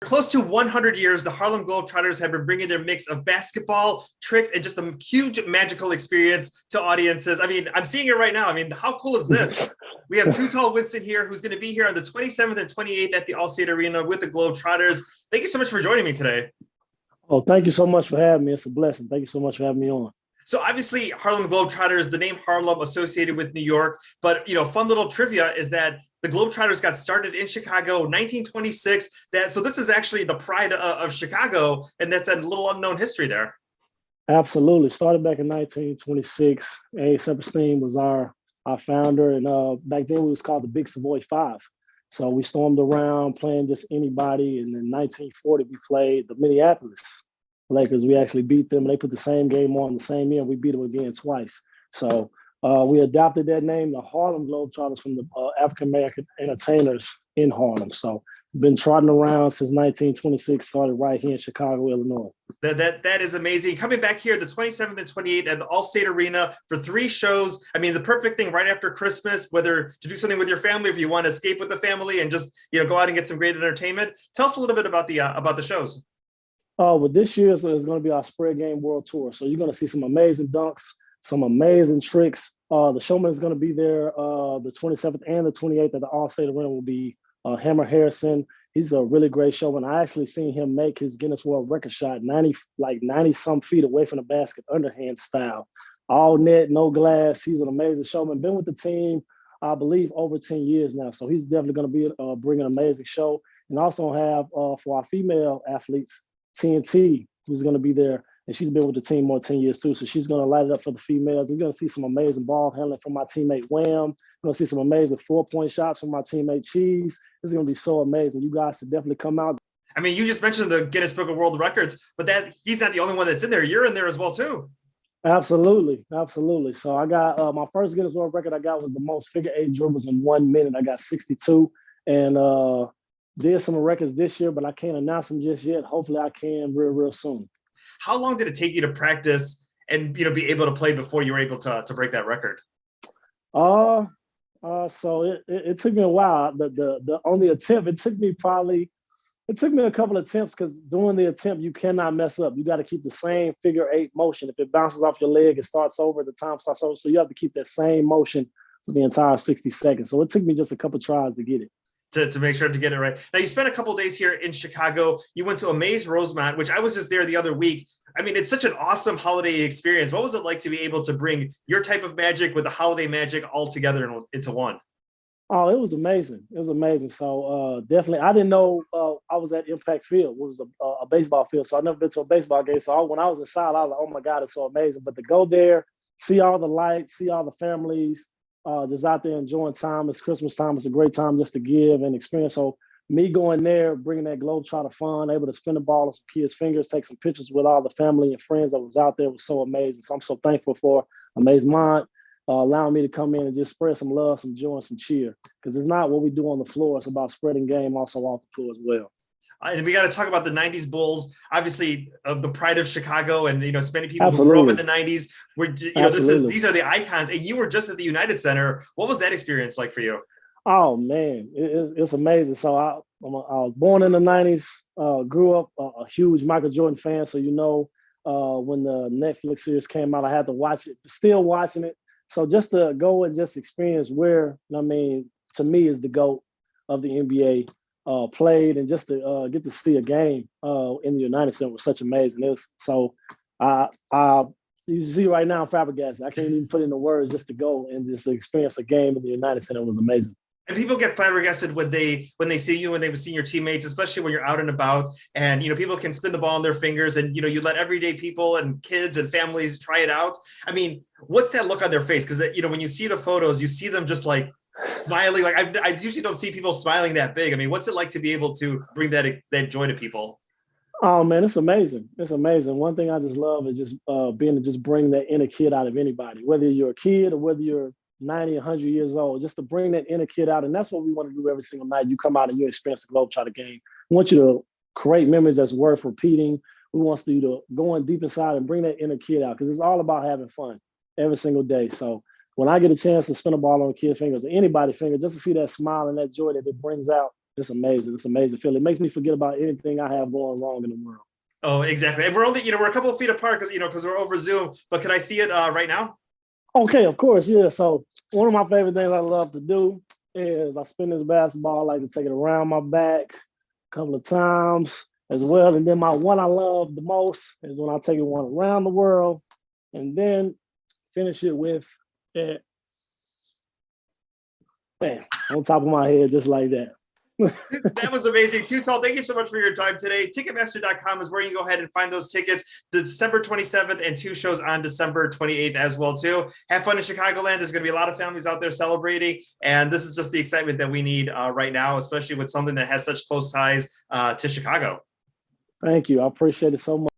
close to 100 years, the Harlem Globetrotters have been bringing their mix of basketball, tricks, and just a huge magical experience to audiences. I mean, I'm seeing it right now. I mean, how cool is this? We have Too Tall Winston here, who's going to be here on the 27th and 28th at the Allstate Arena with the Globetrotters. Thank you so much for joining me today. Oh, thank you so much for having me. It's a blessing. Thank you so much for having me on. So obviously, Harlem Globetrotters, the name Harlem associated with New York, but fun little trivia is that the Globetrotters got started in Chicago, 1926. So this is actually the pride of Chicago, and that's a little unknown history there. Absolutely. Started back in 1926. A.S. Epstein was our founder, and back then we was called the Big Savoy Five. So we stormed around playing just anybody, and in 1940 we played the Minneapolis Lakers. We actually beat them, and they put the same game on the same year, and we beat them again twice. So we adopted that name, the Harlem Globetrotters, from the African-American entertainers in Harlem. So been trotting around since 1926, started right here in Chicago, Illinois. That is amazing. Coming back here the 27th and 28th at the Allstate Arena for 3 shows. I mean, the perfect thing right after Christmas, whether to do something with your family, if you want to escape with the family and just go out and get some great entertainment. Tell us a little bit about the shows. Well, this year is going to be our Spread Game World Tour. So you're going to see some amazing dunks, some amazing tricks. The showman is going to be there the 27th and the 28th at the Allstate Arena will be Hammer Harrison. He's a really great showman. I actually seen him make his Guinness World Record shot 90 some feet away from the basket, underhand style. All net, no glass. He's an amazing showman. Been with the team, I believe, over 10 years now. So he's definitely going to be bring an amazing show. And also have, for our female athletes, TNT, who's going to be there. And she's been with the team more than 10 years too. So she's going to light it up for the females. We're going to see some amazing ball handling from my teammate Wham. We're going to see some amazing 4-point shots from my teammate Cheese. This is going to be so amazing. You guys should definitely come out. I mean, you just mentioned the Guinness Book of World Records, but he's not the only one that's in there. You're in there as well too. Absolutely. Absolutely. So I got my first Guinness World Record I got was the most figure 8 dribbles in 1 minute. I got 62. And did some records this year, but I can't announce them just yet. Hopefully I can real soon. How long did it take you to practice and be able to play before you were able to break that record? So it took me a while. The on the attempt, it took me a couple of attempts, because during the attempt you cannot mess up. You got to keep the same figure 8 motion. If it bounces off your leg, it starts over. The time starts over. So you have to keep that same motion for the entire 60 seconds. So it took me just a couple tries to get it. To make sure to get it right. Now, you spent a couple of days here in Chicago. You went to Amaze Rosemont, which I was just there the other week. I mean, it's such an awesome holiday experience. What was it like to be able to bring your type of magic with the holiday magic all together into one? Oh, it was amazing. It was amazing. So definitely, I didn't know I was at Impact Field. It was a baseball field. So I've never been to a baseball game. So when I was inside, I was like, oh my God, it's so amazing. But to go there, see all the lights, see all the families, just out there enjoying time. It's Christmas time. It's a great time just to give and experience. So me going there, bringing that Globetrotter fun, able to spin the ball on some kids' fingers, take some pictures with all the family and friends that was out there was so amazing. So I'm so thankful for Amazement allowing me to come in and just spread some love, some joy, and some cheer. Because it's not what we do on the floor. It's about spreading game also off the floor as well. And we got to talk about the 90s Bulls, obviously the pride of Chicago, and so many people Absolutely. who grew up in the 90s were, these are the icons, and you were just at the United Center. What was that experience like for you? Oh man, it's amazing. So I was born in the 90s, grew up a huge Michael Jordan fan. So when the Netflix series came out, I had to watch it. Still watching it. So just to go and just experience where, to me, is the GOAT of the NBA. Played, and just to get to see a game in the United Center was such amazing. It was so you see right now I'm flabbergasted. I can't even put into words just to go and just experience a game in the United Center was amazing. And people get flabbergasted when they see you, when they've seen your teammates, especially when you're out and about, and people can spin the ball on their fingers, and you let everyday people and kids and families try it out. I mean, what's that look on their face? Because when you see the photos, you see them just like smiling. Like I usually don't see people smiling that big. I mean, what's it like to be able to bring that joy to people? Oh man, it's amazing. It's amazing. One thing I just love is just being to just bring that inner kid out of anybody, whether you're a kid or whether you're 90, 100 years old, just to bring that inner kid out. And that's what we want to do every single night. You come out and you experience the Globetrotter game. We want you to create memories that's worth repeating. We want you to go in deep inside and bring that inner kid out, because it's all about having fun every single day. So when I get a chance to spin a ball on a kid's fingers or anybody's finger, just to see that smile and that joy that it brings out, It's amazing. It's amazing feeling. It makes me forget about anything I have going wrong in the world. Oh, exactly. And we're only, we're a couple of feet apart because we're over Zoom. But can I see it right now? Okay, of course, yeah. So one of my favorite things I love to do is I spin this basketball. I like to take it around my back a couple of times as well. And then my one I love the most is when I take it one around the world and then finish it with it. Bam, on top of my head, just like that. That was amazing. Too Tall, thank you so much for your time today. Ticketmaster.com is where you can go ahead and find those tickets. December 27th and 2 shows on December 28th as well too. Have fun in Chicagoland. There's going to be a lot of families out there celebrating, and this is just the excitement that we need right now, especially with something that has such close ties to Chicago. Thank you. I appreciate it so much.